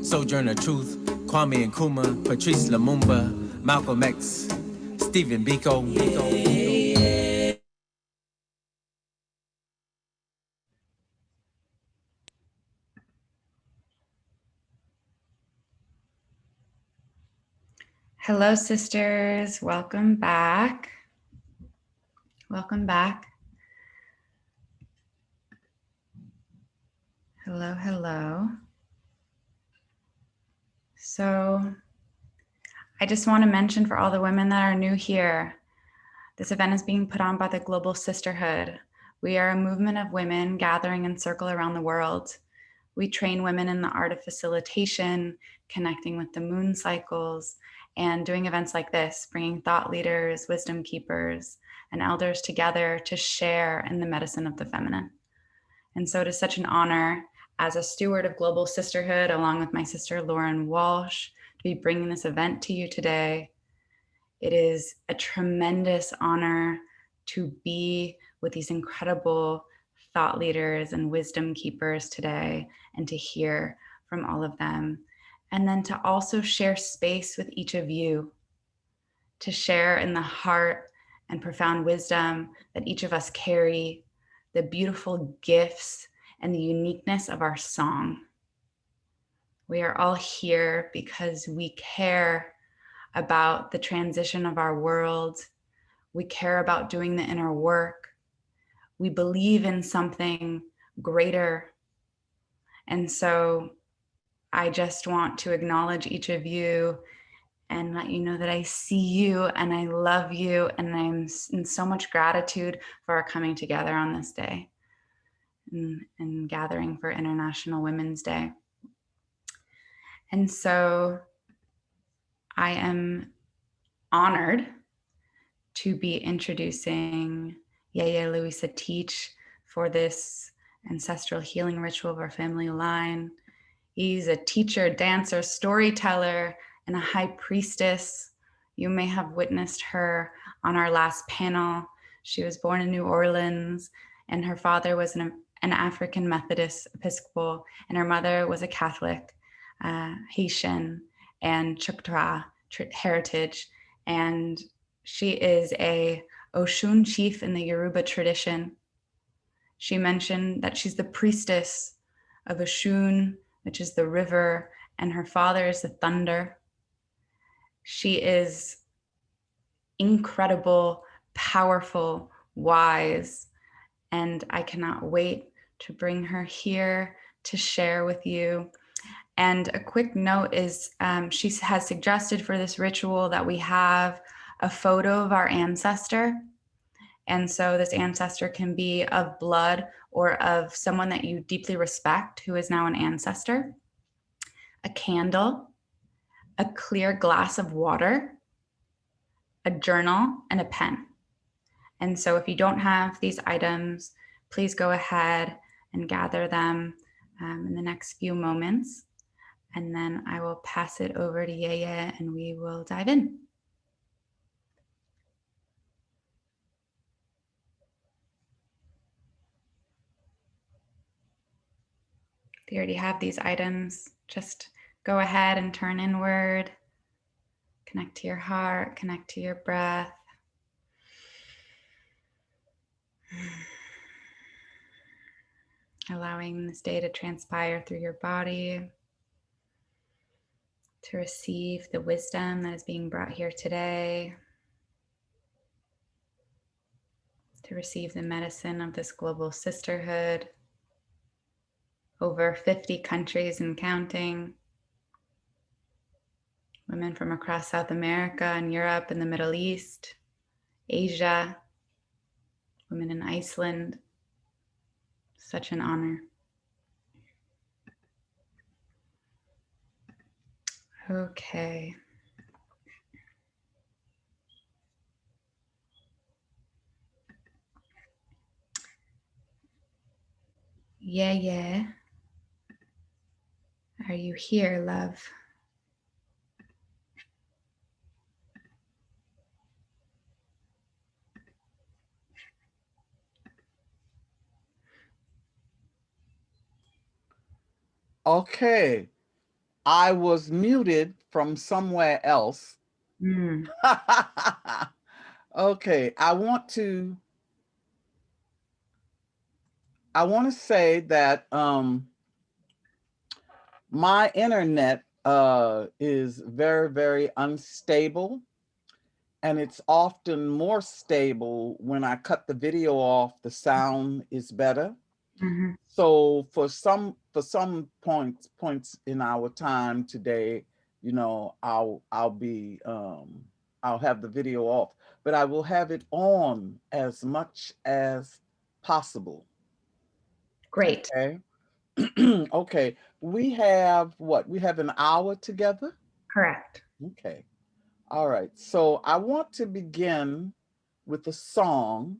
Sojourner Truth, Kwame Nkrumah, Patrice Lumumba, Malcolm X, Stephen Biko. Hello, sisters. Welcome back. Welcome back. Hello, hello. So I just want to mention for all the women that are new here, this event is being put on by the Global Sisterhood. We are a movement of women gathering in circle around the world. We train women in the art of facilitation, connecting with the moon cycles, and doing events like this, bringing thought leaders, wisdom keepers, and elders together to share in the medicine of the feminine. And so it is such an honor as a steward of Global Sisterhood, along with my sister Lauren Walsh, to be bringing this event to you today. It is a tremendous honor to be with these incredible thought leaders and wisdom keepers today and to hear from all of them. And then to also share space with each of you, to share in the heart and profound wisdom that each of us carry, the beautiful gifts and the uniqueness of our song. We are all here because we care about the transition of our world. We care about doing the inner work. We believe in something greater. And so I just want to acknowledge each of you and let you know that I see you and I love you, and I'm in so much gratitude for our coming together on this day and gathering for International Women's Day. And so I am honored to be introducing Yaya Luisa Teach for this ancestral healing ritual of our family line. He's a teacher, dancer, storyteller, and a high priestess. You may have witnessed her on our last panel. She was born in New Orleans, and her father was an African Methodist Episcopal, and her mother was a Catholic, Haitian, and Choctaw heritage. And she is a Oshun chief in the Yoruba tradition. She mentioned that she's the priestess of Oshun, which is the river, and her father is the thunder. She is incredible, powerful, wise, and I cannot wait to bring her here to share with you. And a quick note is she has suggested for this ritual that we have a photo of our ancestor. And so this ancestor can be of blood or of someone that you deeply respect who is now an ancestor, a candle, a clear glass of water, a journal, and a pen. And so if you don't have these items, please go ahead and gather them in the next few moments. And then I will pass it over to Yaya and we will dive in. If you already have these items, just go ahead and turn inward. Connect to your heart, connect to your breath. Allowing this day to transpire through your body, to receive the wisdom that is being brought here today, to receive the medicine of this global sisterhood, over 50 countries and counting, women from across South America and Europe and the Middle East, Asia, women in Iceland. Such an honor. Okay. Yeah. Are you here, love? Okay. I was muted from somewhere else. Mm. Okay, I want to say that my internet is very, very unstable, and it's often more stable when I cut the video off. The sound is better. Mm-hmm. So for some points in our time today, you know, I'll have the video off, but I will have it on as much as possible. Great. Okay. Okay. We have what? We have an hour together. Correct. Okay. All right. So I want to begin with a song,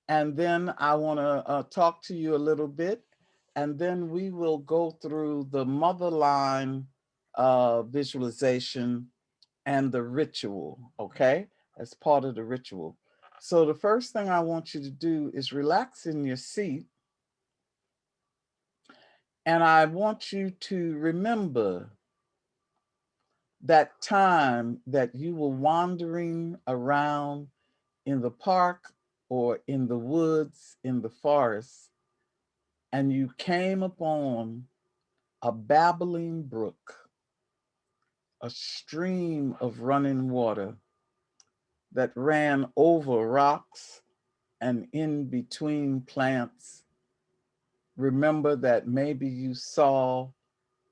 and then I want to talk to you a little bit, and then we will go through the mother line visualization and the ritual, okay, as part of the ritual. So the first thing I want you to do is relax in your seat, and I want you to remember that time that you were wandering around in the park or in the woods, in the forest, and you came upon a babbling brook, a stream of running water that ran over rocks and in between plants. Remember that maybe you saw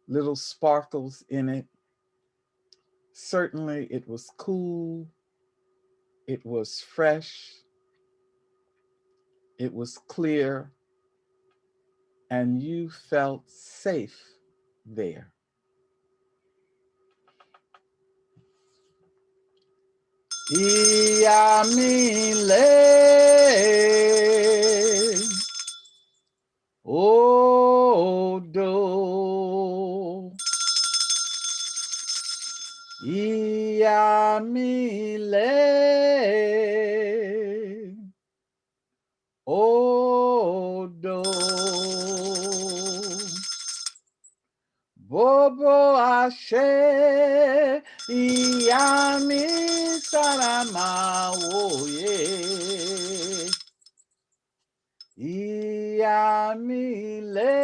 little sparkles in it. Certainly, it was cool, it was fresh, it was clear, and you felt safe there. Iyamile, odo. Iyamile, odo. Bobo ashe, iyami sarama woye. Iyamile,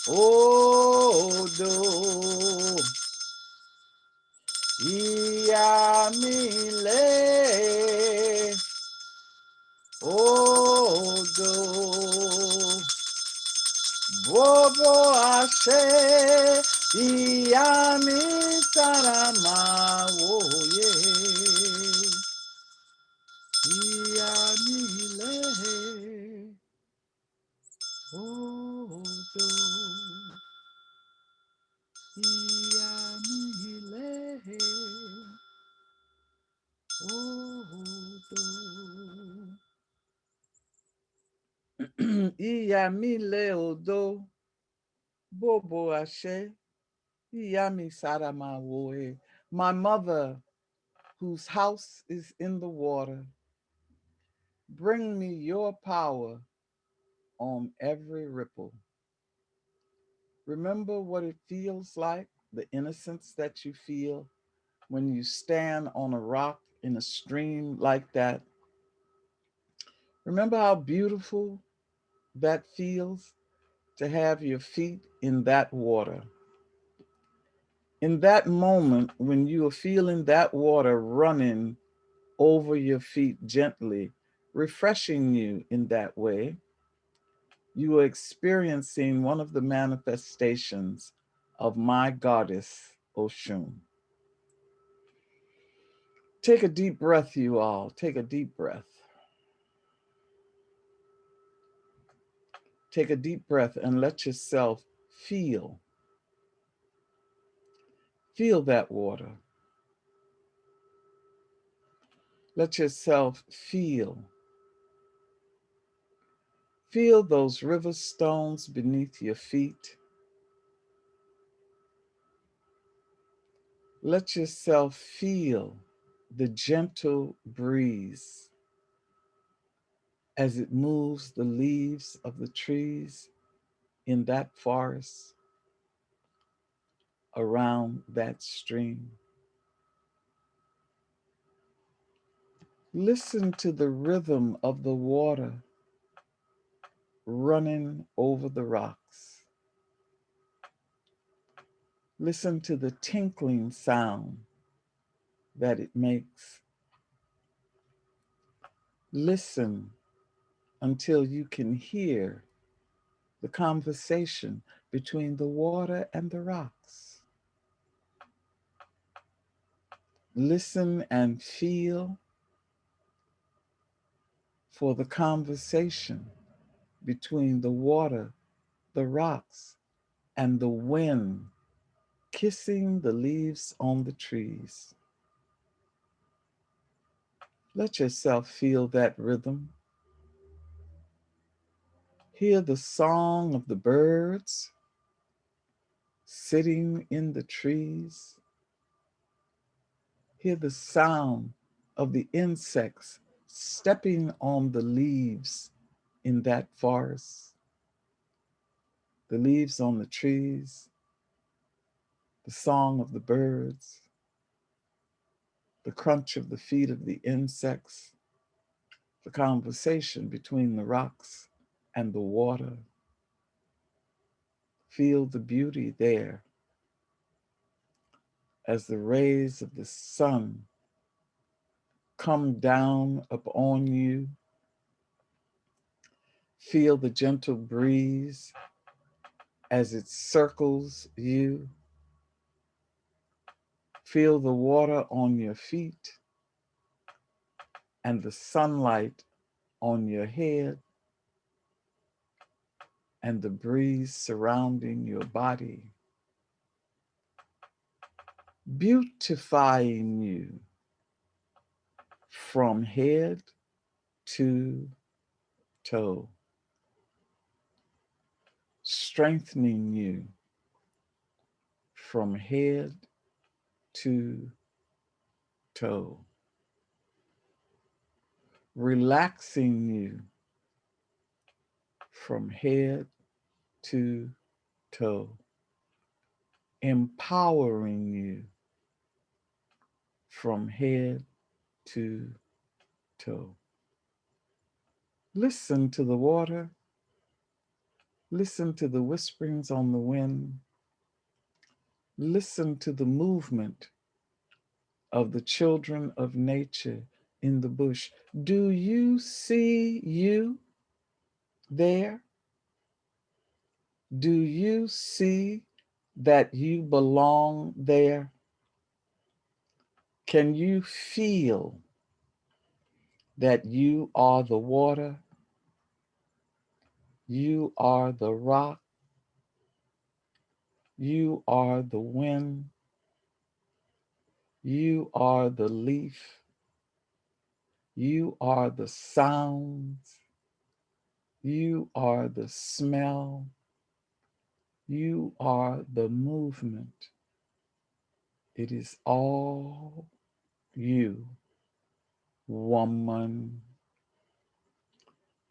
odo. Iyamile, odo. Bobo ashe, iyami sarama woye. Iyamile, odo. Iyamile, odo. Iyamile, odo. Bobo ashe, iyami sarama woe. My mother, whose house is in the water, bring me your power on every ripple. Remember what it feels like, the innocence that you feel when you stand on a rock in a stream like that. Remember how beautiful that feels to have your feet in that water. In that moment, when you are feeling that water running over your feet gently, refreshing you in that way, you are experiencing one of the manifestations of my goddess, Oshun. Take a deep breath, you all. Take a deep breath. Take a deep breath and let yourself feel. Feel that water. Let yourself feel. Feel those river stones beneath your feet. Let yourself feel the gentle breeze as it moves the leaves of the trees in that forest. around that stream. Listen to the rhythm of the water running over the rocks. Listen to the tinkling sound that it makes. Listen until you can hear the conversation between the water and the rocks. Listen and feel for the conversation between the water, the rocks, and the wind kissing the leaves on the trees. Let yourself feel that rhythm. Hear the song of the birds sitting in the trees. Hear the sound of the insects stepping on the leaves in that forest. The leaves on the trees, the song of the birds, the crunch of the feet of the insects, the conversation between the rocks and the water. Feel the beauty there as the rays of the sun come down upon you. Feel the gentle breeze as it circles you. Feel the water on your feet and the sunlight on your head and the breeze surrounding your body, beautifying you from head to toe, strengthening you from head to toe, relaxing you from head to toe, empowering you from head to toe. Listen to the water. Listen to the whisperings on the wind. Listen to the movement of the children of nature in the bush. Do you see you there? Do you see that you belong there? Can you feel that you are the water? You are the rock. You are the wind. You are the leaf. You are the sounds. You are the smell. You are the movement. It is all you, woman,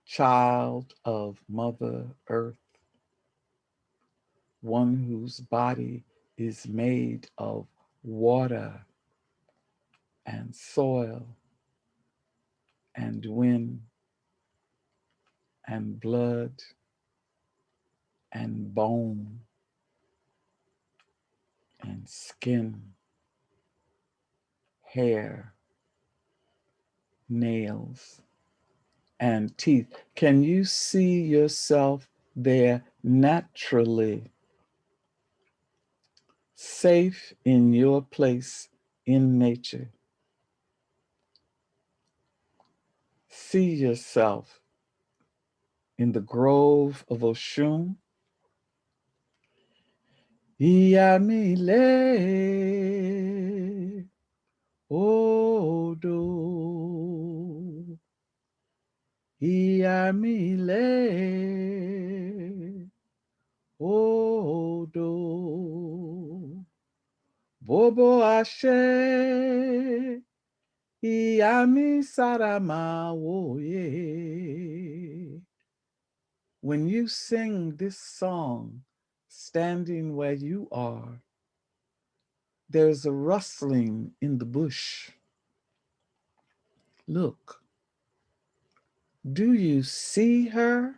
child of Mother Earth, one whose body is made of water and soil and wind and blood and bone and skin, hair, nails, and teeth. Can you see yourself there naturally, safe in your place in nature? See yourself in the grove of Oshun. Iyamile odo, Iyamile odo, Bobo Ashe, Iyami Sarama woye. When you sing this song, standing where you are, There's a rustling in the bush. Look, do you see her?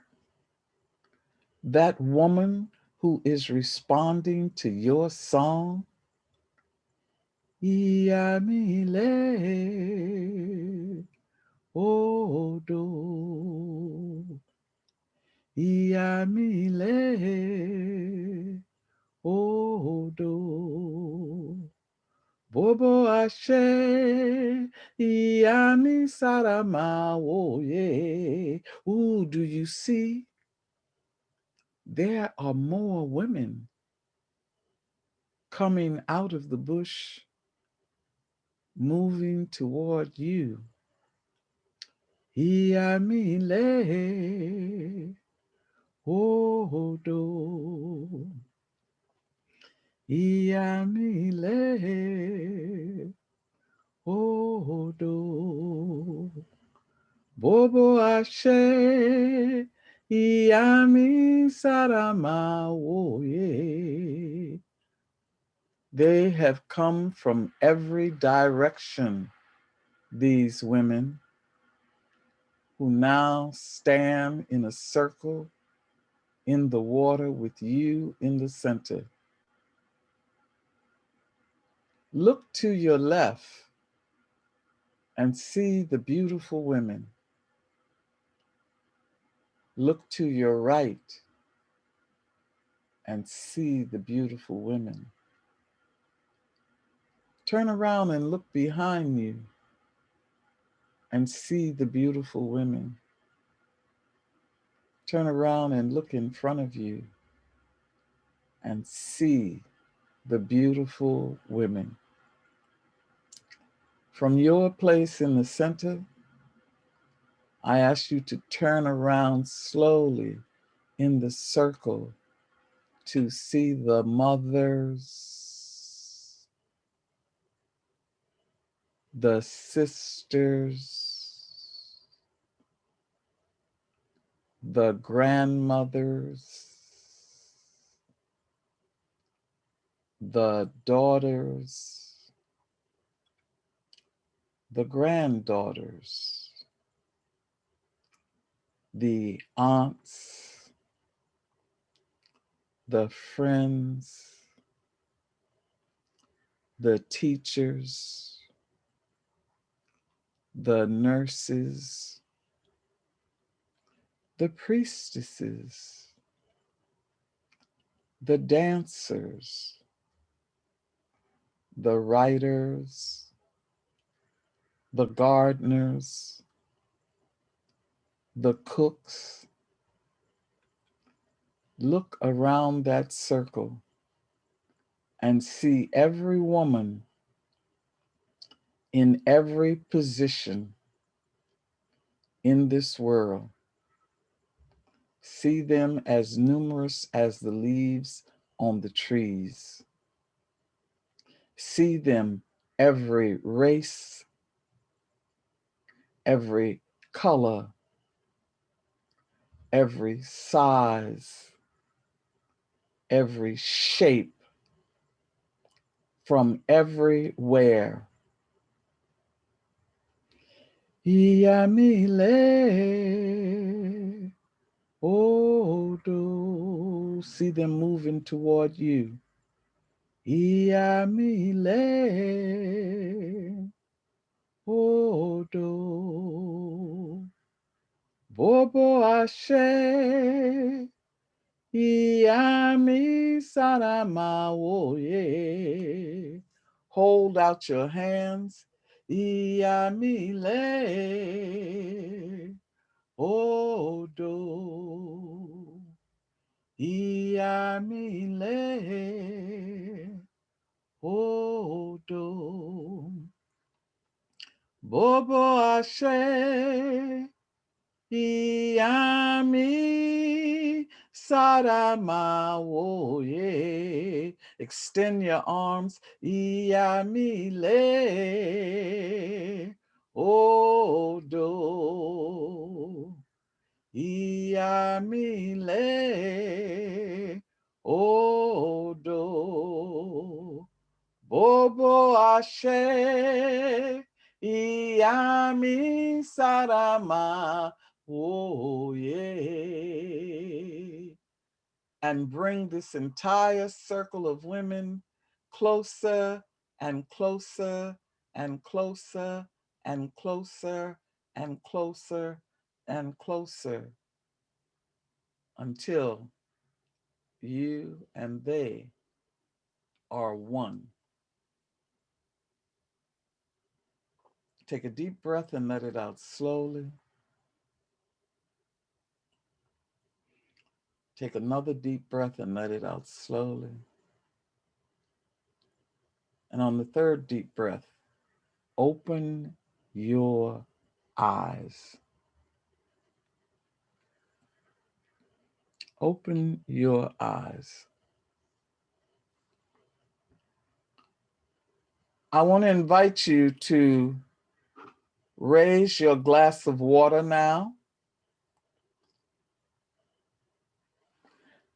That woman who is responding to your song? Iamile odo. Iamile odo. Bobo ashe. Iami sarama oye. Ooh, do you see? There are more women coming out of the bush, moving toward you. Iamile odo. Iamile odo. Bobo ashe. Iami sarama oye. They have come from every direction, these women who now stand in a circle in the water with you in the center. Look to your left and see the beautiful women. Look to your right and see the beautiful women. Turn around and look behind you and see the beautiful women. Turn around and look in front of you and see the beautiful women. From your place in the center, I ask you to turn around slowly in the circle to see the mothers, the sisters, the grandmothers, the daughters, the granddaughters, the aunts, the friends, the teachers, the nurses, the priestesses, the dancers, the writers, the gardeners, the cooks. Look around that circle and see every woman in every position in this world. See them as numerous as the leaves on the trees. See them every race, every color, every size, every shape, from everywhere. Iamile odo. See them moving toward you. Iamile odo. Bobo ashe. Iami sarama oye. Hold out your hands. Iamile odo. Iamile odo. Bobo ashe. Iami sarama oye. Extend your arms. Iamile odo. Iamile odo. Obo Ashe, Iyami Sarama, oh yeah. And bring this entire circle of women closer and closer and closer and closer and closer and closer until you and they are one. Take a deep breath and let it out slowly. Take another deep breath and let it out slowly. And on the third deep breath, open your eyes. Open your eyes. I want to invite you to raise your glass of water now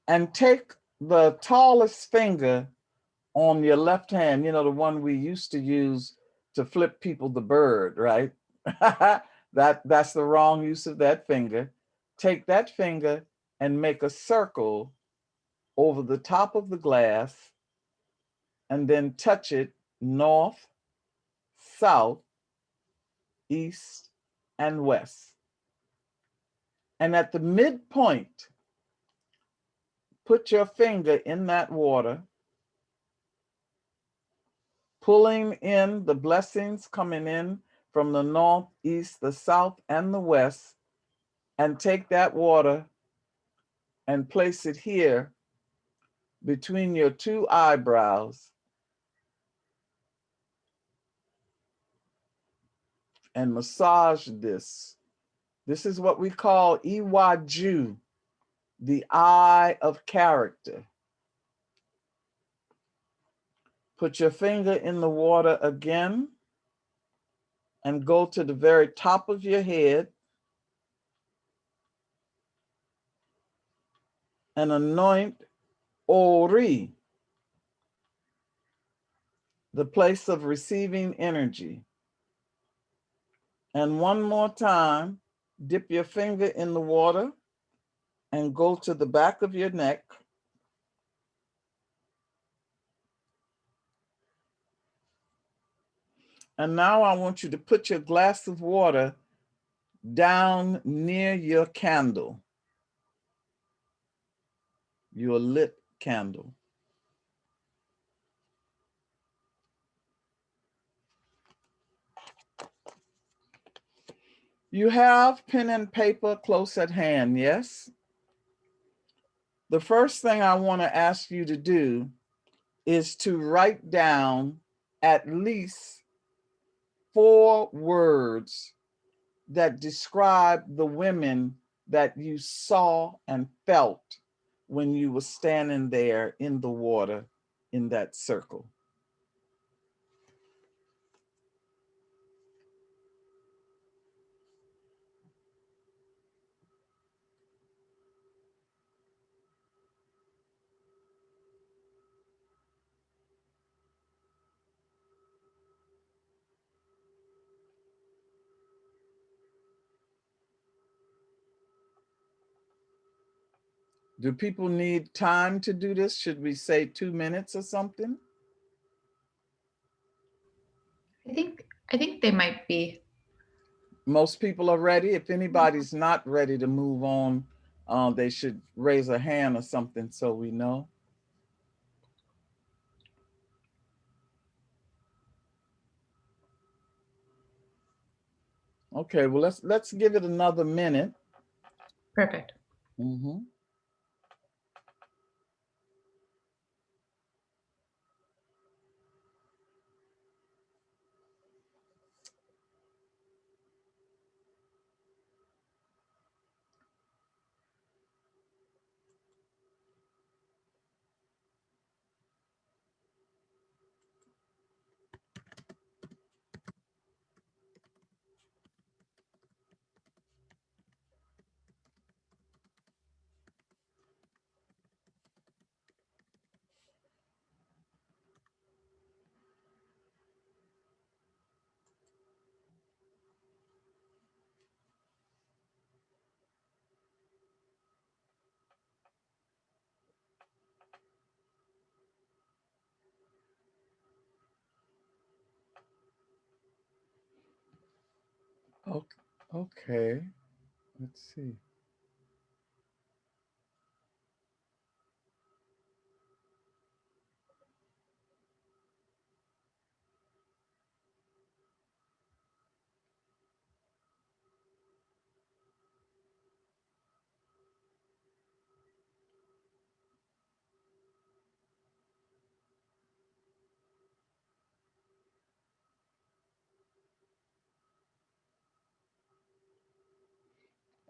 and take the tallest finger on your left hand, you know, the one we used to use to flip people the bird, right? That's the wrong use of that finger. Take that finger and make a circle over the top of the glass and then touch it north, south, east, and west. And at the midpoint, put your finger in that water, pulling in the blessings coming in from the north, east, the south, and the west, and take that water and place it here between your two eyebrows and massage this. This is what we call Iwaju, the eye of character. Put your finger in the water again and go to the very top of your head and anoint Ori, the place of receiving energy. And one more time, dip your finger in the water and go to the back of your neck. And now I want you to put your glass of water down near your candle, your lit candle. You have pen and paper close at hand, yes? The first thing I want to ask you to do is to write down at least 4 words that describe the women that you saw and felt when you were standing there in the water in that circle. Do people need time to do this? Should we say 2 minutes or something? I think they might be. Most people are ready. If anybody's not ready to move on, they should raise a hand or something so we know. Okay, well, let's give it another minute. Perfect. Mm-hmm. Okay. Let's see.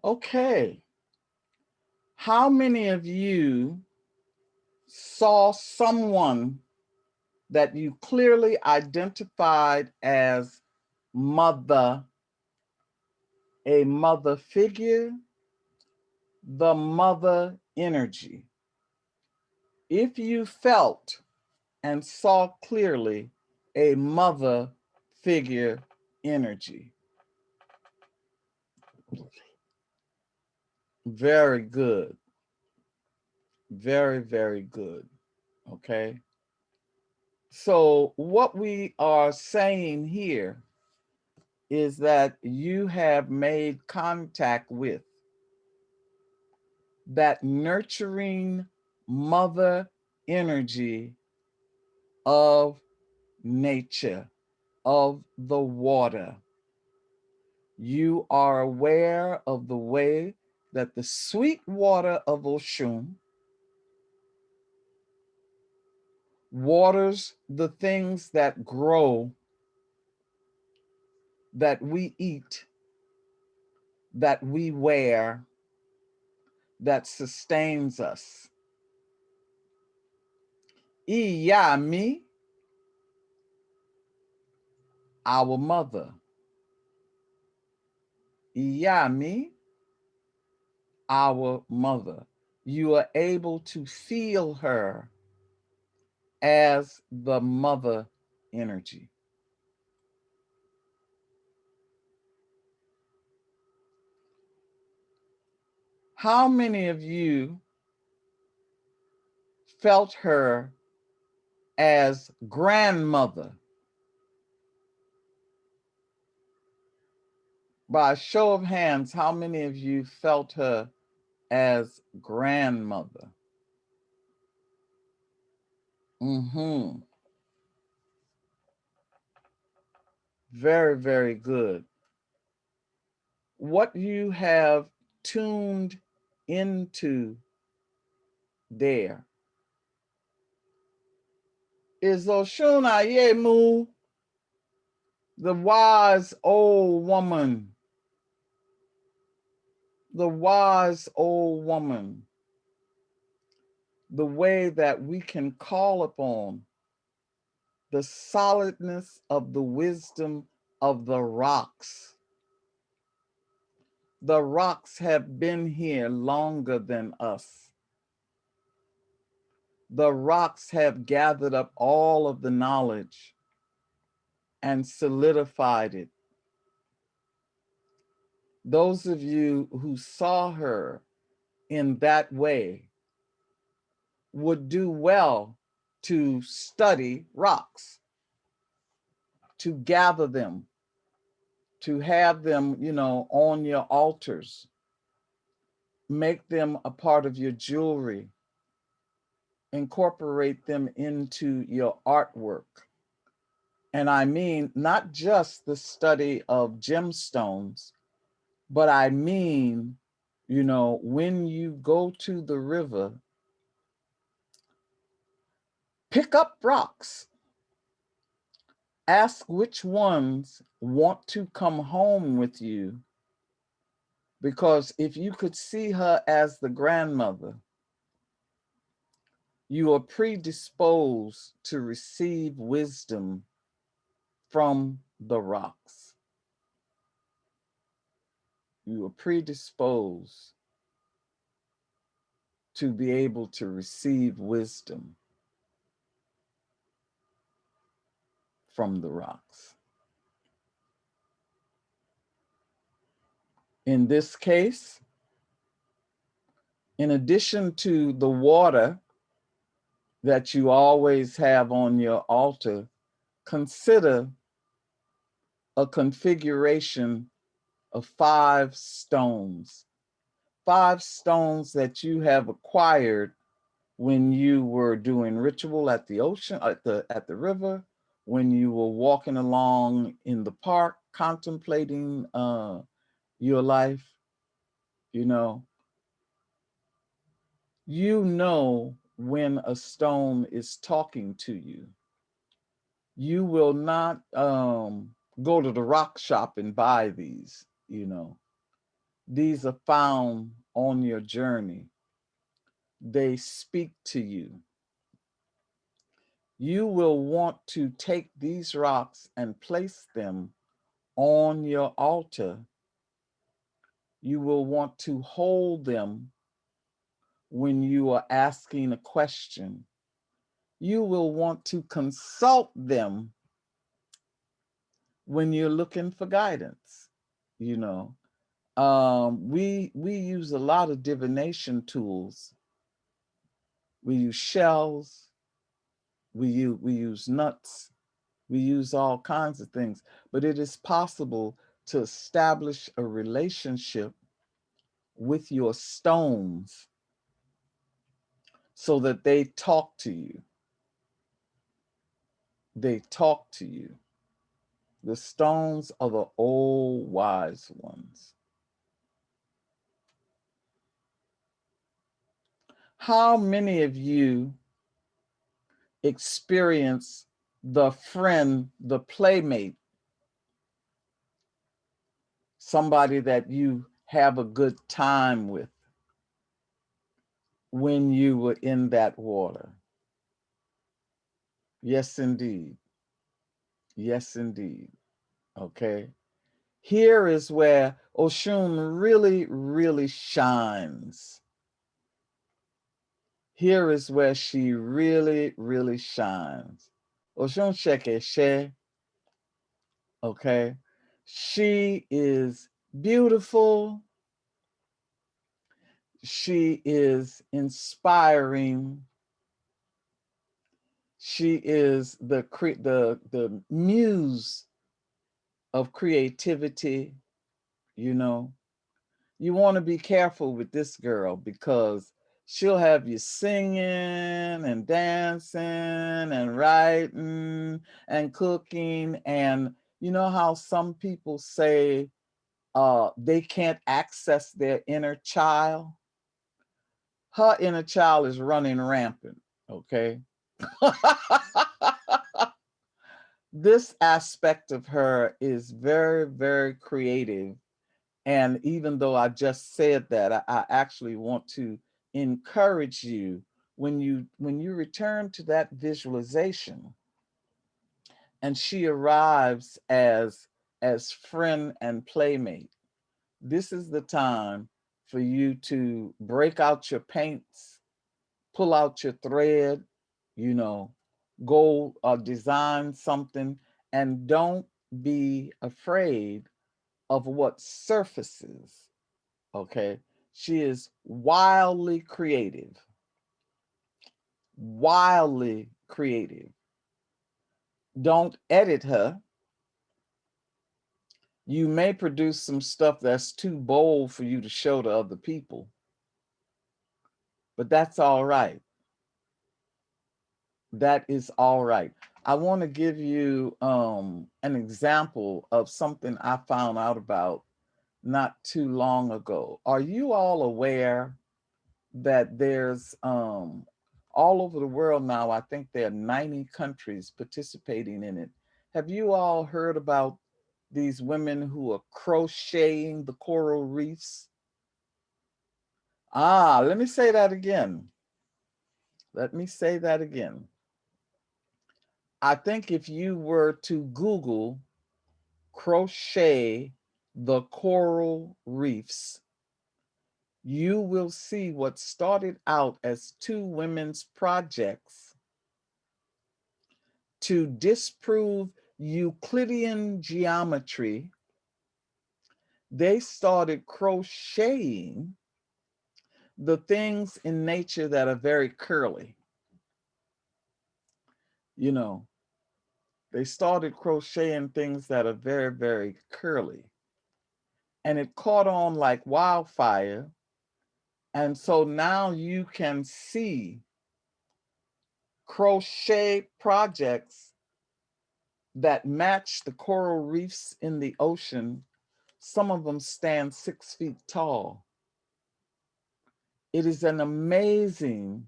Okay. How many of you saw someone that you clearly identified as mother, a mother figure, the mother energy? If you felt and saw clearly a mother figure energy. Very good. Very, very good. Okay. So what we are saying here is that you have made contact with that nurturing mother energy of nature, of the water. You are aware of the way that the sweet water of Oshun waters the things that grow, that we eat, that we wear, that sustains us. Iyami, our mother. Iyami, our mother. You are able to feel her as the mother energy. How many of you felt her as grandmother? By a show of hands, how many of you felt her as grandmother? Mm-hmm. Very, very good. What you have tuned into there is Oshun Ayemu, the wise old woman. The wise old woman. The way that we can call upon the solidness of the wisdom of the rocks. The rocks have been here longer than us. The rocks have gathered up all of the knowledge and solidified it. Those of you who saw her in that way would do well to study rocks, to gather them, to have them, on your altars. Make them a part of your jewelry. Incorporate them into your artwork. And I mean, not just the study of gemstones, but I mean, when you go to the river, pick up rocks. Ask which ones want to come home with you. Because if you could see her as the grandmother, you are predisposed to receive wisdom from the rocks. You are predisposed to be able to receive wisdom from the rocks. In this case, in addition to the water that you always have on your altar, consider a configuration of 5 stones. 5 stones that you have acquired when you were doing ritual at the ocean, at the river, when you were walking along in the park, contemplating your life. You know when a stone is talking to you. You will not go to the rock shop and buy these. These are found on your journey. They speak to you. You will want to take these rocks and place them on your altar. You will want to hold them when you are asking a question. You will want to consult them when you're looking for guidance. We use a lot of divination tools. We use shells. We use nuts. We use all kinds of things, but it is possible to establish a relationship with your stones so that they talk to you. They talk to you. The stones are the old wise ones. How many of you experience the friend, the playmate, somebody that you have a good time with when you were in that water? Yes, indeed. Yes, indeed. Okay. Here is where Oshun really, really shines. Here is where she really, really shines. Oshun Shekeshe, okay? She is beautiful. She is inspiring. She is the muse of creativity. You want to be careful with this girl because she'll have you singing and dancing and writing and cooking. And you know how some people say they can't access their inner child? Her inner child is running rampant, okay? This aspect of her is very, very creative. And even though I just said that, I actually want to encourage you when you return to that visualization and she arrives as friend and playmate. This is the time for you to break out your paints, pull out your thread, go design something, and don't be afraid of what surfaces. Okay. She is wildly creative. Wildly creative. Don't edit her. You may produce some stuff that's too bold for you to show to other people, but that's all right. That is all right. I want to give you an example of something I found out about not too long ago. Are you all aware that there's all over the world now, I think there are 90 countries participating in it. Have you all heard about these women who are crocheting the coral reefs? Let me say that again. Let me say that again. I think if you were to Google crochet the coral reefs, you will see what started out as 2 women's projects to disprove Euclidean geometry. They started crocheting the things in nature that are very curly. They started crocheting things that are very, very curly. and it caught on like wildfire. And so now you can see crochet projects that match the coral reefs in the ocean. Some of them stand 6 feet tall. It is an amazing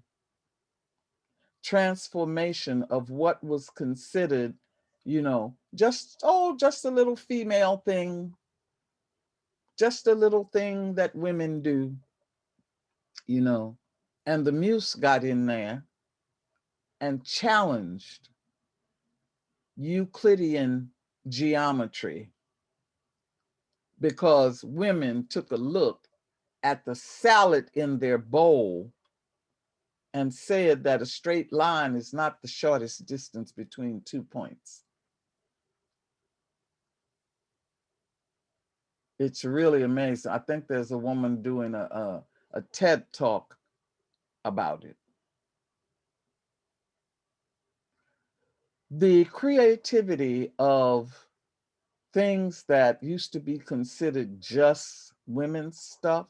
transformation of what was considered, just a little female thing, just a little thing that women do, and the muse got in there and challenged Euclidean geometry, because women took a look at the salad in their bowl and said that a straight line is not the shortest distance between 2 points. It's really amazing. I think there's a woman doing a TED talk about it. The creativity of things that used to be considered just women's stuff,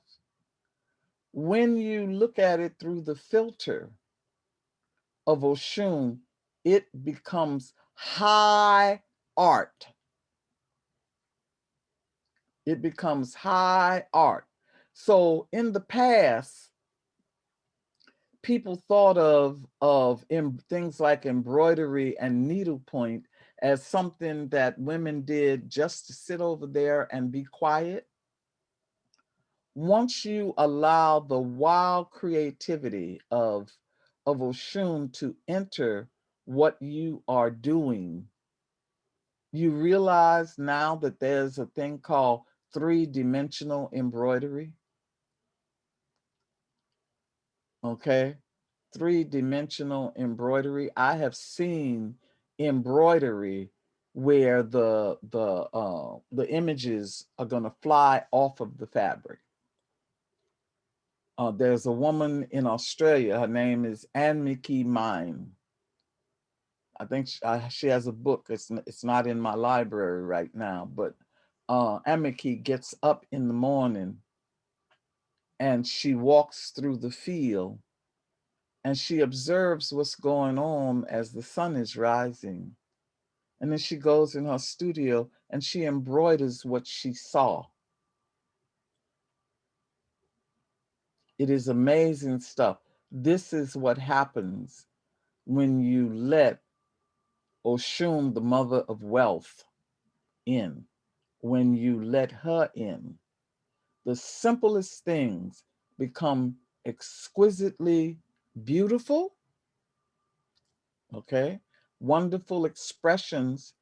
when you look at it through the filter of Oshun, it becomes high art. It becomes high art. So in the past, people thought of things like embroidery and needlepoint as something that women did just to sit over there and be quiet. Once you allow the wild creativity of Oshun to enter what you are doing, you realize now that there's a thing called three-dimensional embroidery. Okay, three-dimensional embroidery. I have seen embroidery where the images are going to fly off of the fabric. There's a woman in Australia. Her name is Anne-Mickey Mine. I think she has a book. It's not in my library right now, but Anne-Mickey gets up in the morning and she walks through the field and she observes what's going on as the sun is rising. And then she goes in her studio and she embroiders what she saw. It is amazing stuff. This is what happens when you let Oshun, the mother of wealth, in. When you let her in, the simplest things become exquisitely beautiful, okay? Wonderful expressions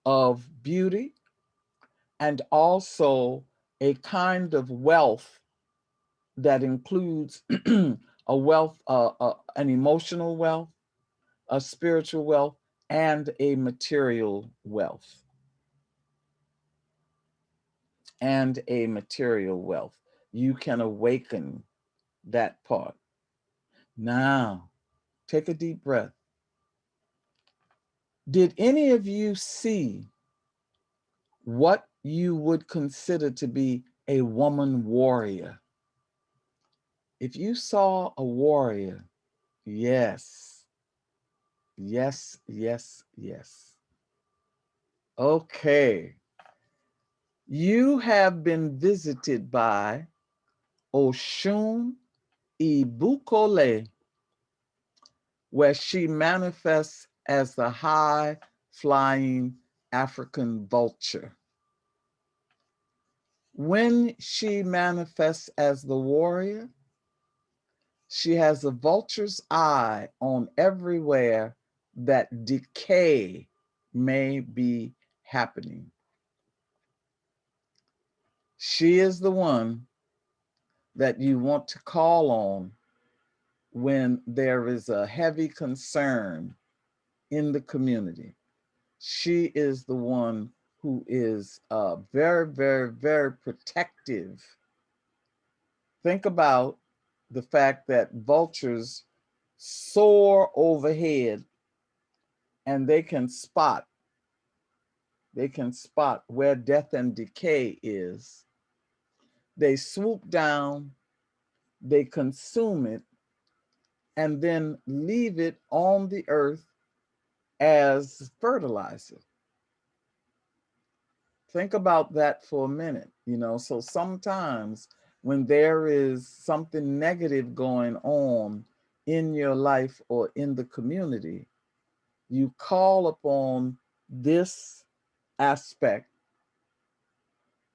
of beauty, and also a kind of wealth that includes a wealth, an emotional wealth, a spiritual wealth, and a material wealth. And a material wealth. You can awaken that part. Now, take a deep breath. Did any of you see what you would consider to be a woman warrior? If you saw a warrior, yes, yes, yes, yes. Okay. You have been visited by Oshun Ibukole, where she manifests as the high-flying African vulture. When she manifests as the warrior, she has a vulture's eye on everywhere that decay may be happening. She is the one that you want to call on when there is a heavy concern in the community. She is the one who is very, very, very protective. Think about the fact that vultures soar overhead and they can spot where death and decay is. They swoop down, they consume it, and then leave it on the earth as fertilizer. Think about that for a minute, So sometimes when there is something negative going on in your life or in the community, you call upon this aspect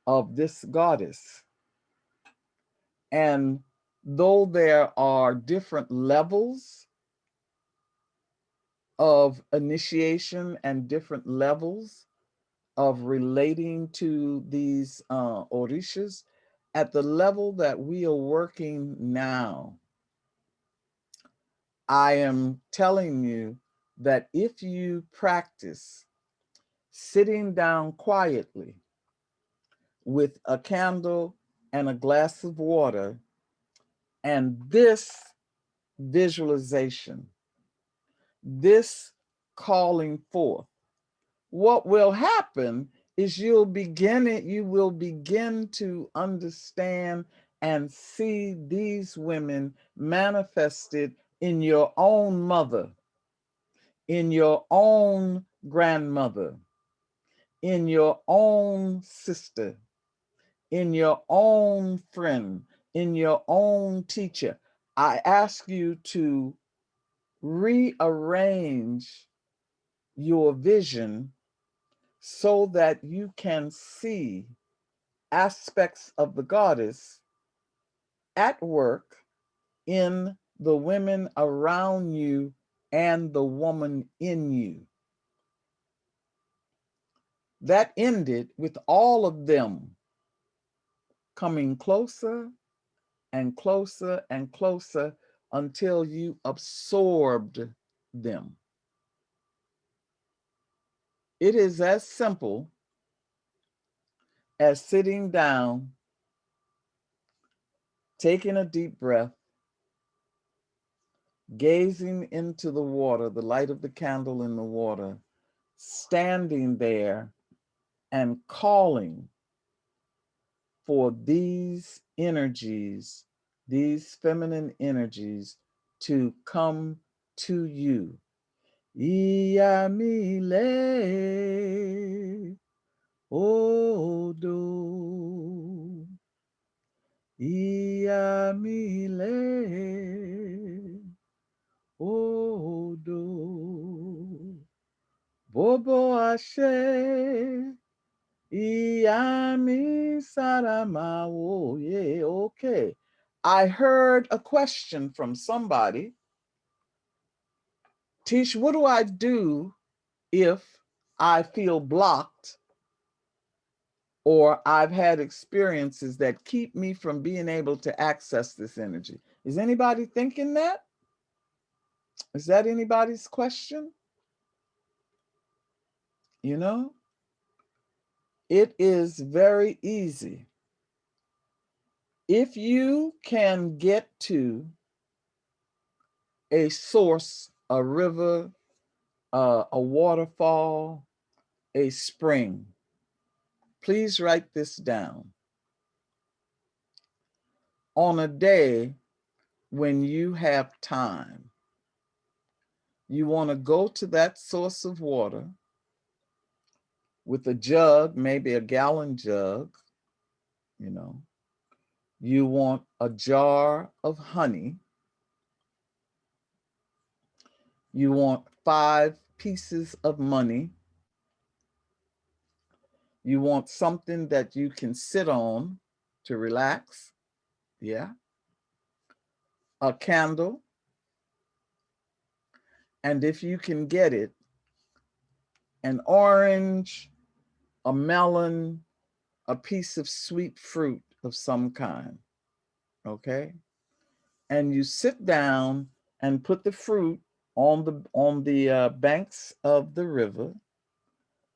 of this goddess. And though there are different levels of initiation and different levels of relating to these orishas, at the level that we are working now, I am telling you that if you practice sitting down quietly with a candle and a glass of water and this visualization, this calling forth, what will happen is you will begin to understand and see these women manifested in your own mother, in your own grandmother, in your own sister, in your own friend, in your own teacher. I ask you to rearrange your vision so that you can see aspects of the goddess at work in the women around you and the woman in you. That ended with all of them coming closer and closer and closer until you absorbed them. It is as simple as sitting down, taking a deep breath, gazing into the water, the light of the candle in the water, standing there and calling for these energies, these feminine energies, to come to you. Iyamile odo, Iyamile odo, Bobo Ashe, Iyami Saramawo. Yeah, okay. I heard a question from somebody. Tish, what do I do if I feel blocked or I've had experiences that keep me from being able to access this energy? Is anybody thinking that? Is that anybody's question? It is very easy. If you can get to a source, a river, a waterfall, a spring, please write this down. On a day when you have time, you want to go to that source of water with a jug, maybe a gallon jug. You want a jar of honey. You want 5 pieces of money. You want something that you can sit on to relax. Yeah. A candle. And if you can get it, an orange, a melon, a piece of sweet fruit of some kind. Okay? And you sit down and put the fruit on the banks of the river.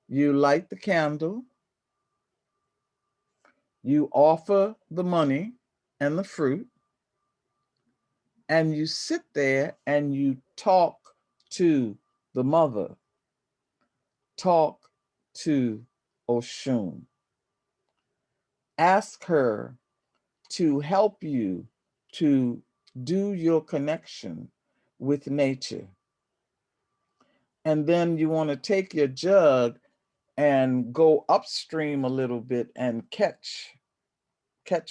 You light the candle. You offer the money and the fruit. And you sit there and you talk to the mother. Talk to Oshun. Ask her to help you to do your connection with nature. And then you want to take your jug and go upstream a little bit and catch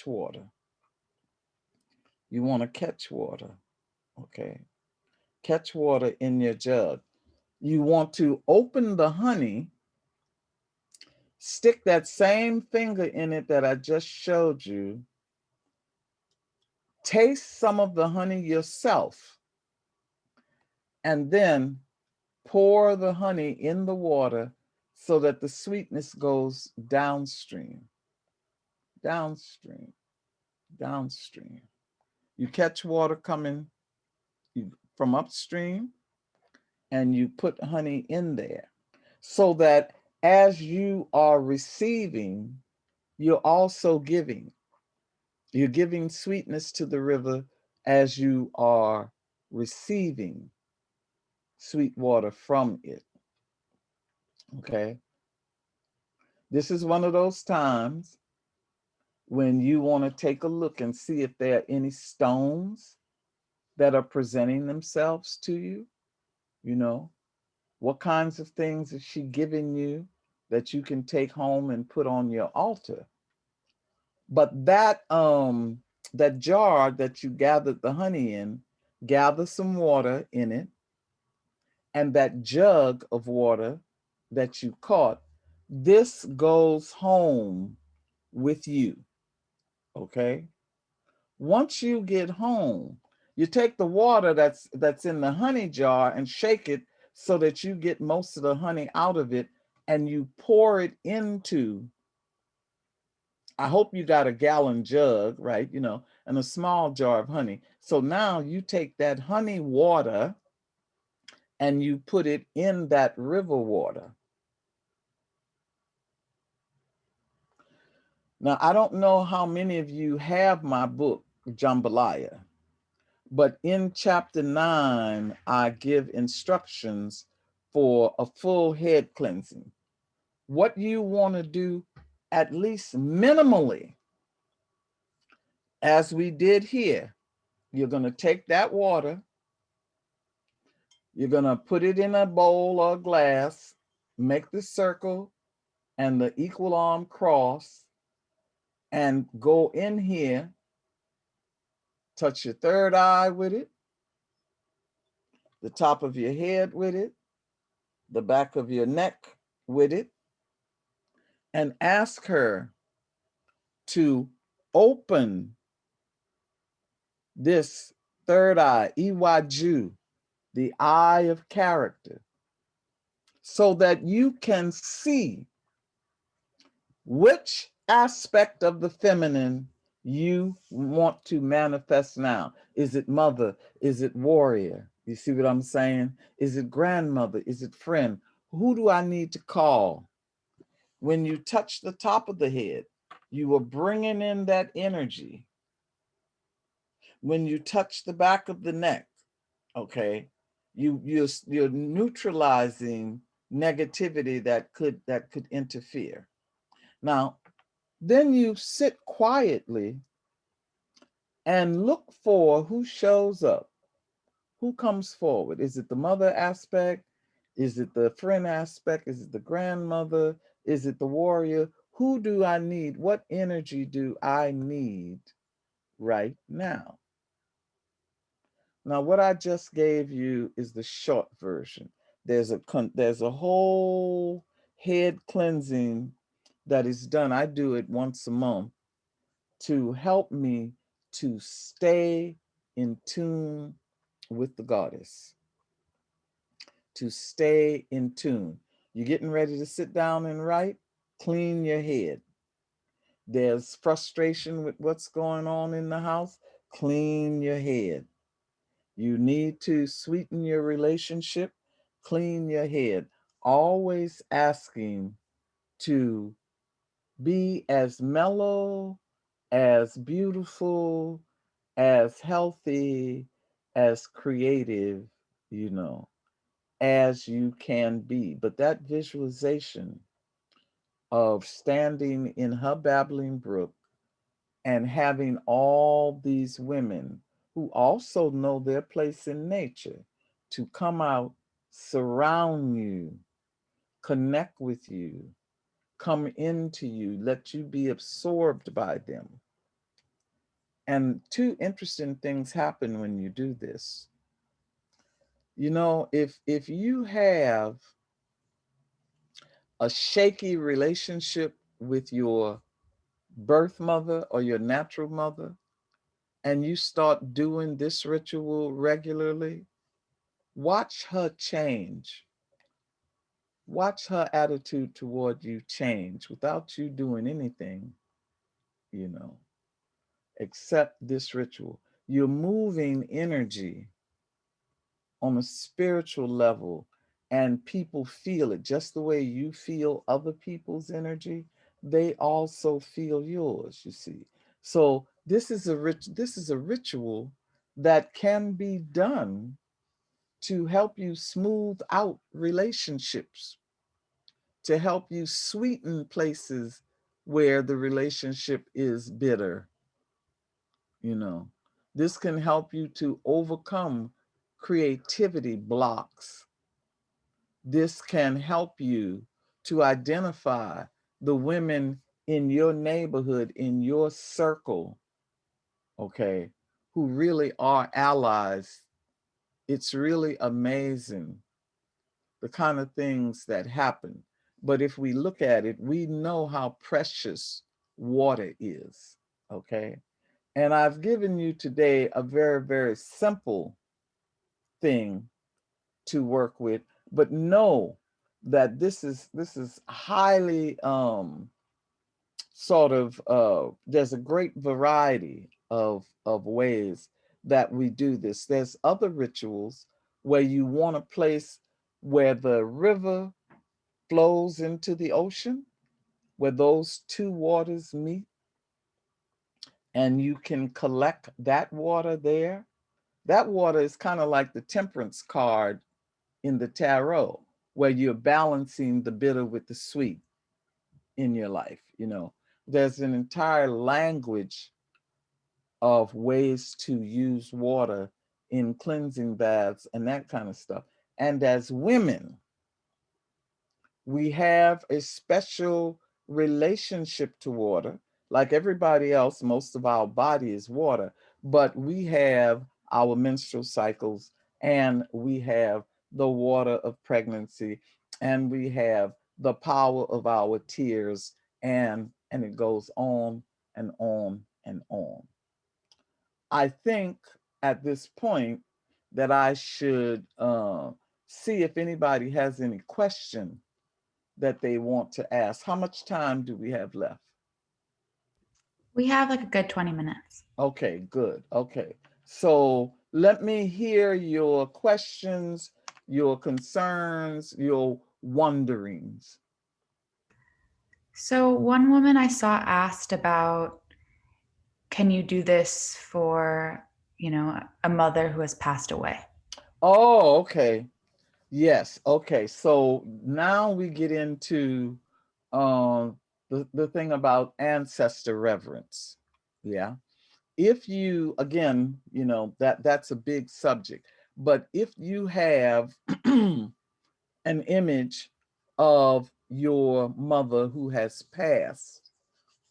water. You want to catch water, okay? Catch water in your jug. You want to open the honey, stick that same finger in it that I just showed you, taste some of the honey yourself, and then pour the honey in the water so that the sweetness goes downstream, downstream, downstream. You catch water coming from upstream and you put honey in there so that as you are receiving, you're also giving. You're giving sweetness to the river as you are receiving sweet water from it. Okay? This is one of those times when you want to take a look and see if there are any stones that are presenting themselves to you. You know, what kinds of things is she giving you that you can take home and put on your altar? But that jar that you gathered the honey in, gather some water in it, and that jug of water that you caught, this goes home with you. Okay? Once you get home, you take the water that's in the honey jar and shake it so that you get most of the honey out of it, and you pour it into, I hope you got a gallon jug, right? You know, and a small jar of honey. So now you take that honey water and you put it in that river water. Now, I don't know how many of you have my book, Jambalaya, but in chapter 9, I give instructions for a full head cleansing. What you want to do, at least minimally, as we did here, you're going to take that water, you're going to put it in a bowl or a glass, make the circle and the equal arm cross, and go in here, touch your third eye with it, the top of your head with it, the back of your neck with it, and ask her to open this third eye, Iwaju, the eye of character, so that you can see which aspect of the feminine you want to manifest now. Is it mother? Is it warrior? You see what I'm saying? Is it grandmother? Is it friend? Who do I need to call? When you touch the top of the head, you are bringing in that energy. When you touch the back of the neck, okay, you're neutralizing negativity that could interfere. Now, then you sit quietly and look for who shows up, who comes forward. Is it the mother aspect? Is it the friend aspect? Is it the grandmother? Is it the warrior? Who do I need? What energy do I need right now? Now, what I just gave you is the short version. There's a whole head cleansing that is done. I do it once a month to help me to stay in tune with the goddess, to stay in tune. You're getting ready to sit down and write? Clean your head. There's frustration with what's going on in the house? Clean your head. You need to sweeten your relationship? Clean your head. Always asking to be as mellow, as beautiful, as healthy, as creative, you know, as you can be. But that visualization of standing in her babbling brook and having all these women who also know their place in nature to come out, surround you, connect with you, come into you, let you be absorbed by them. And two interesting things happen when you do this. You know, if you have a shaky relationship with your birth mother or your natural mother, and you start doing this ritual regularly, watch her change. Watch her attitude toward you change without you doing anything, you know, except this ritual. You're moving energy on a spiritual level, and people feel it just the way you feel other people's energy. They also feel yours, you see. So this is a ritual that can be done to help you smooth out relationships, to help you sweeten places where the relationship is bitter, you know. This can help you to overcome creativity blocks. This can help you to identify the women in your neighborhood, in your circle, okay, who really are allies. It's really amazing the kind of things that happen. But if we look at it, we know how precious water is, okay? And I've given you today a very, very simple thing to work with, but know that this is highly sort of there's a great variety of ways that we do this. There's other rituals where you want a place where the river flows into the ocean, where those two waters meet, and you can collect that water there. That water is kind of like the temperance card in the tarot, where you're balancing the bitter with the sweet in your life. You know, there's an entire language of ways to use water in cleansing baths and that kind of stuff. And as women, we have a special relationship to water. Like everybody else, most of our body is water, but we have our menstrual cycles, and we have the water of pregnancy, and we have the power of our tears, and it goes on and on and on. I think at this point that I should see if anybody has any question that they want to ask. How much time do we have left? We have like a good 20 minutes. Okay, good. Okay. So let me hear your questions, your concerns, your wonderings. So one woman I saw asked about, can you do this for, a mother who has passed away? Oh, okay. Yes. Okay. So now we get into the thing about ancestor reverence. Yeah. If you, again, that's a big subject, but if you have an image of your mother who has passed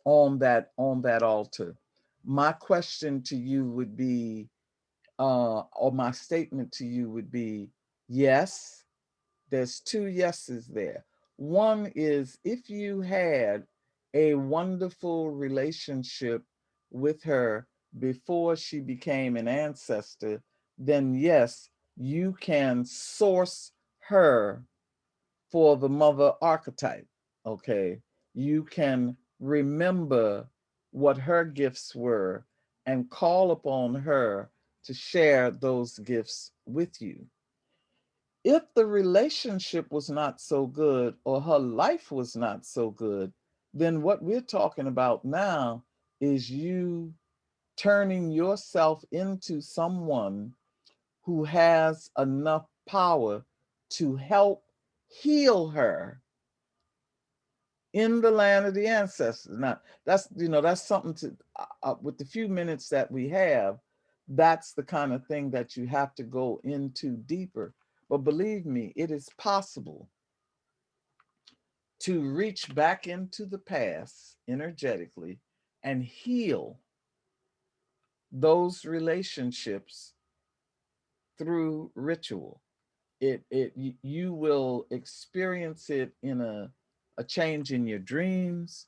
on that altar, my question to you would be, or my statement to you would be, yes. There's two yeses there. One is, if you had a wonderful relationship with her before she became an ancestor, then yes, you can source her for the mother archetype. Okay. You can remember what her gifts were and call upon her to share those gifts with you. If the relationship was not so good, or her life was not so good, then what we're talking about now is you turning yourself into someone who has enough power to help heal her in the land of the ancestors. Now, that's, that's something to, with the few minutes that we have, that's the kind of thing that you have to go into deeper. But believe me, it is possible to reach back into the past energetically and heal those relationships through ritual. You will experience it in a change in your dreams.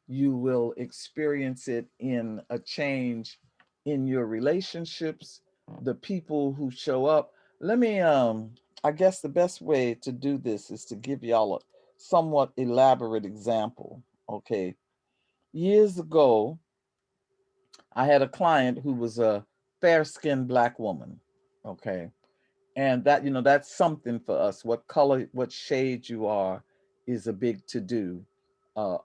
You will experience it in a change in your relationships, the people who show up. Let me, I guess the best way to do this is to give y'all a somewhat elaborate example. Okay. Years ago, I had a client who was a fair-skinned Black woman. Okay. And that, that's something for us. What color, what shade you are is a big to-do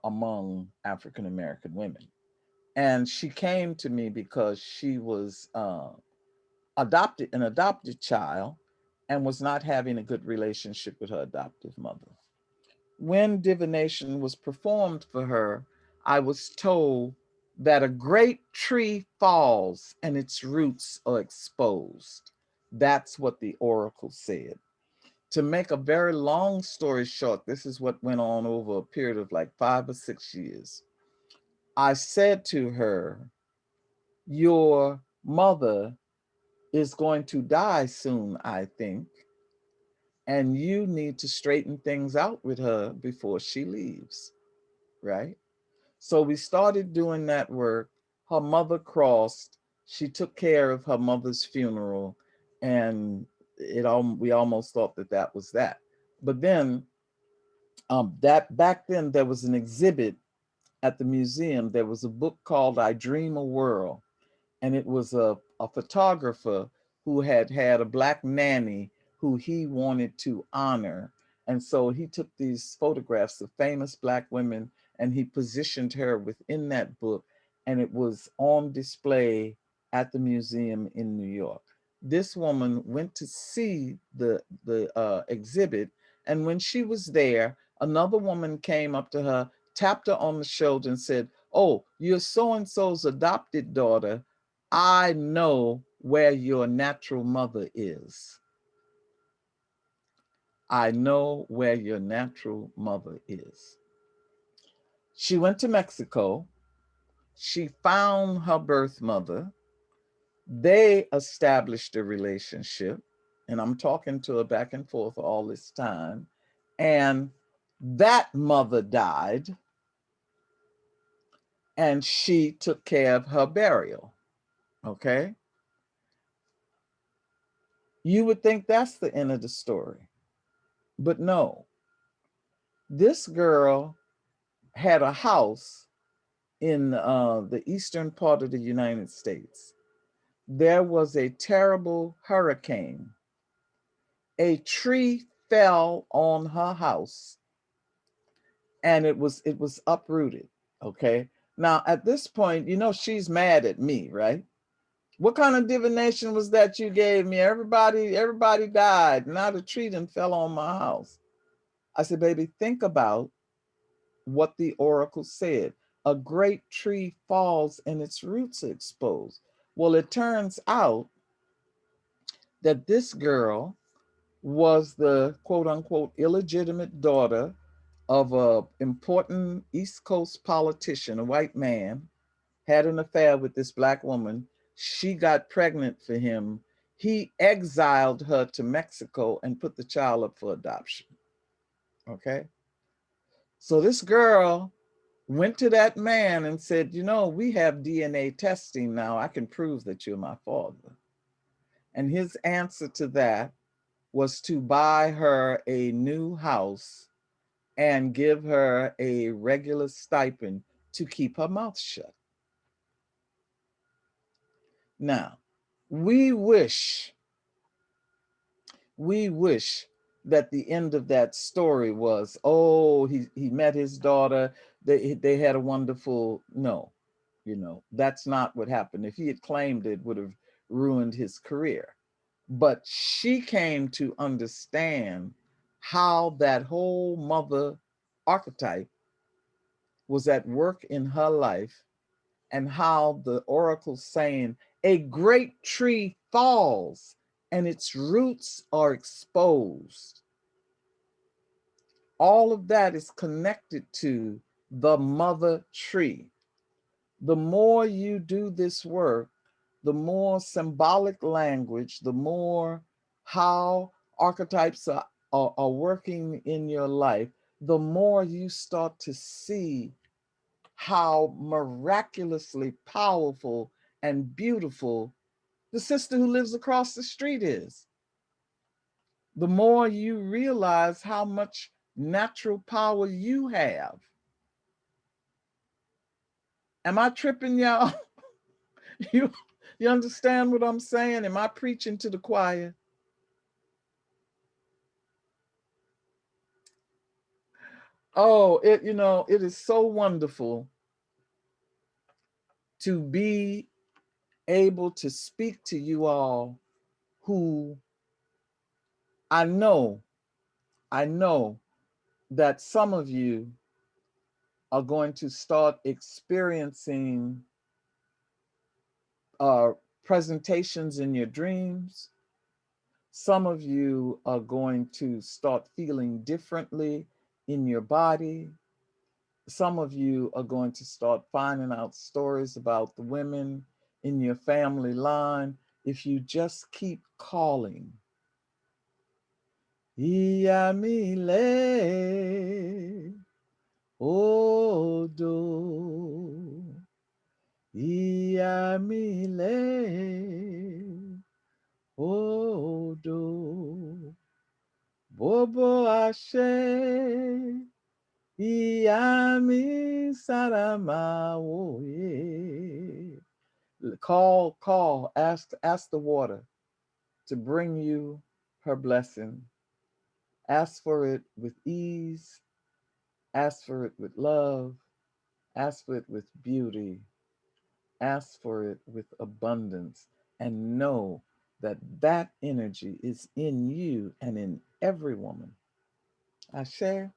among African American women. And she came to me because she was an adopted child, and was not having a good relationship with her adoptive mother. When divination was performed for her, I was told that a great tree falls and its roots are exposed. That's what the oracle said. To make a very long story short, this is what went on over a period of like 5 or 6 years. I said to her, your mother is going to die soon, I think, and you need to straighten things out with her before she leaves, right? So we started doing that work. Her mother crossed. She took care of her mother's funeral, and we almost thought that that was that. But then, that back then there was an exhibit at the museum. There was a book called I Dream a World, and it was a photographer who had a Black nanny who he wanted to honor. And so he took these photographs of famous Black women and he positioned her within that book, and it was on display at the museum in New York. This woman went to see the exhibit, and when she was there, another woman came up to her, tapped her on the shoulder, and said, "Oh, you're so and so's adopted daughter. I know where your natural mother is. I know where your natural mother is." She went to Mexico. She found her birth mother. They established a relationship. And I'm talking to her back and forth all this time. And that mother died, and she took care of her burial. Okay? You would think that's the end of the story. But no, this girl had a house in the eastern part of the United States. There was a terrible hurricane. A tree fell on her house, and it was uprooted. Okay. Now at this point, she's mad at me, right? What kind of divination was that you gave me? Everybody died. Now the tree done fell on my house. I said, baby, think about what the oracle said. A great tree falls and its roots are exposed. Well, it turns out that this girl was the quote unquote illegitimate daughter of a important East Coast politician, a white man, had an affair with this Black woman. She got pregnant for him. He exiled her to Mexico and put the child up for adoption. Okay. So this girl went to that man and said, we have DNA testing now. I can prove that you're my father. And his answer to that was to buy her a new house and give her a regular stipend to keep her mouth shut. Now, we wish that the end of that story was, oh, he met his daughter, they had a wonderful, no, that's not what happened. If he had claimed it, would have ruined his career. But she came to understand how that whole mother archetype was at work in her life, and how the oracle saying, a great tree falls and its roots are exposed. All of that is connected to the mother tree. The more you do this work, the more symbolic language, the more how archetypes are working in your life, the more you start to see how miraculously powerful and beautiful the sister who lives across the street is. The more you realize how much natural power you have. Am I tripping, y'all? you, you understand what I'm saying? Am I preaching to the choir? Oh, it is so wonderful to be able to speak to you all who I know that some of you are going to start experiencing presentations in your dreams. Some of you are going to start feeling differently in your body. Some of you are going to start finding out stories about the women in your family line if you just keep calling. Iamile Odo. Iamile Odo. Bobo Ashe. Iami Sarama Oye. Call, ask the water to bring you her blessing. Ask for it with ease. Ask for it with love. Ask for it with beauty. Ask for it with abundance. And know that that energy is in you and in every woman. I share.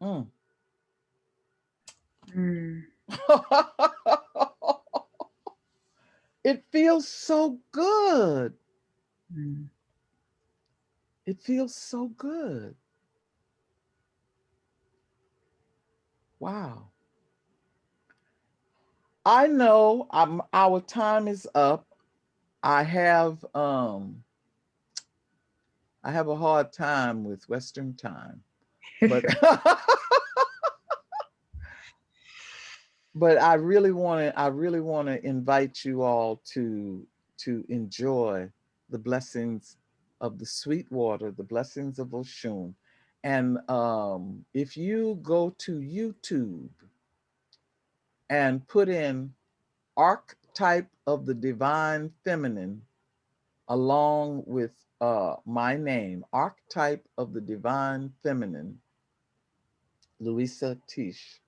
Mm. It feels so good. It feels so good. Wow. I know our time is up. I have a hard time with Western time, but but I really want to invite you all to enjoy the blessings of the sweet water, the blessings of Oshun. And if you go to YouTube and put in archetype of the divine feminine along with my name, archetype of the divine feminine, Louisa Tish,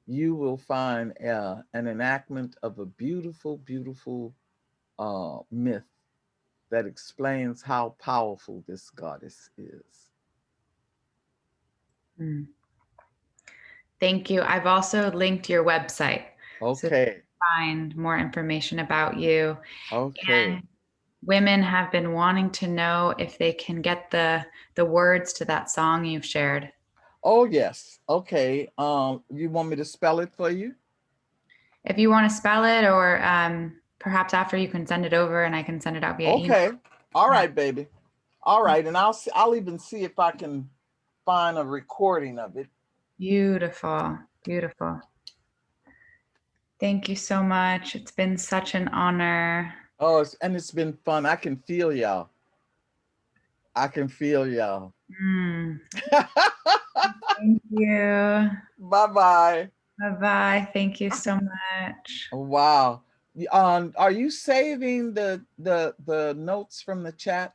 you will find an enactment of a beautiful, beautiful myth that explains how powerful this goddess is. Thank you. I've also linked your website. Okay. So you can find more information about you. Okay. And women have been wanting to know if they can get the words to that song you've shared. Oh, yes. Okay. You want me to spell it for you? If you want to spell it, or perhaps after you can send it over and I can send it out via email. Okay. All right, baby. All right. And I'll even see if I can find a recording of it. Beautiful. Beautiful. Thank you so much. It's been such an honor. Oh, it's been fun. I can feel y'all. I can feel y'all. Thank you. Bye-bye. Bye-bye. Thank you so much. Wow. Are you saving the notes from the chat?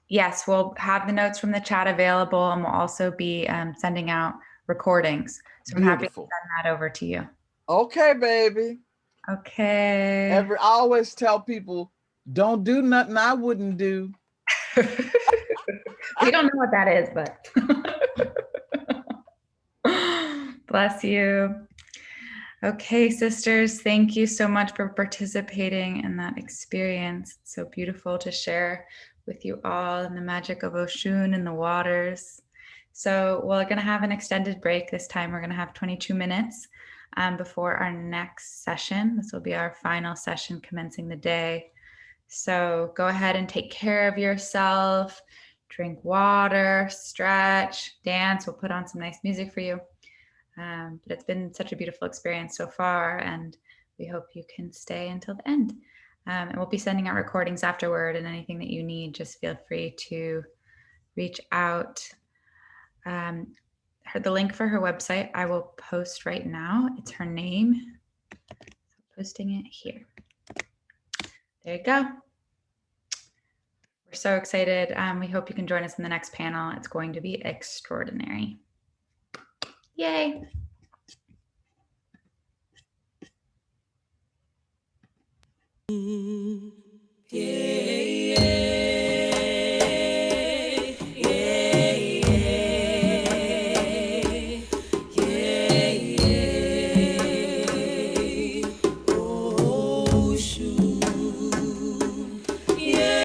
Yes, we'll have the notes from the chat available, and we'll also be sending out recordings. So I'm happy to send that over to you. Okay, baby. Okay. I always tell people, don't do nothing I wouldn't do. We don't know what that is, but Bless you. Okay, sisters, thank you so much for participating in that experience. It's so beautiful to share with you all in the magic of Oshun and the waters. So we're going to have an extended break this time. We're going to have 22 minutes before our next session. This will be our final session commencing the day. So go ahead and take care of yourself, drink water, stretch, dance. We'll put on some nice music for you. But it's been such a beautiful experience so far, and we hope you can stay until the end. And we'll be sending out recordings afterward, and anything that you need, just feel free to reach out. The link for her website I will post right now. It's her name. So posting it here. There you go. We're so excited. We hope you can join us in the next panel. It's going to be extraordinary. Yay. Yeah.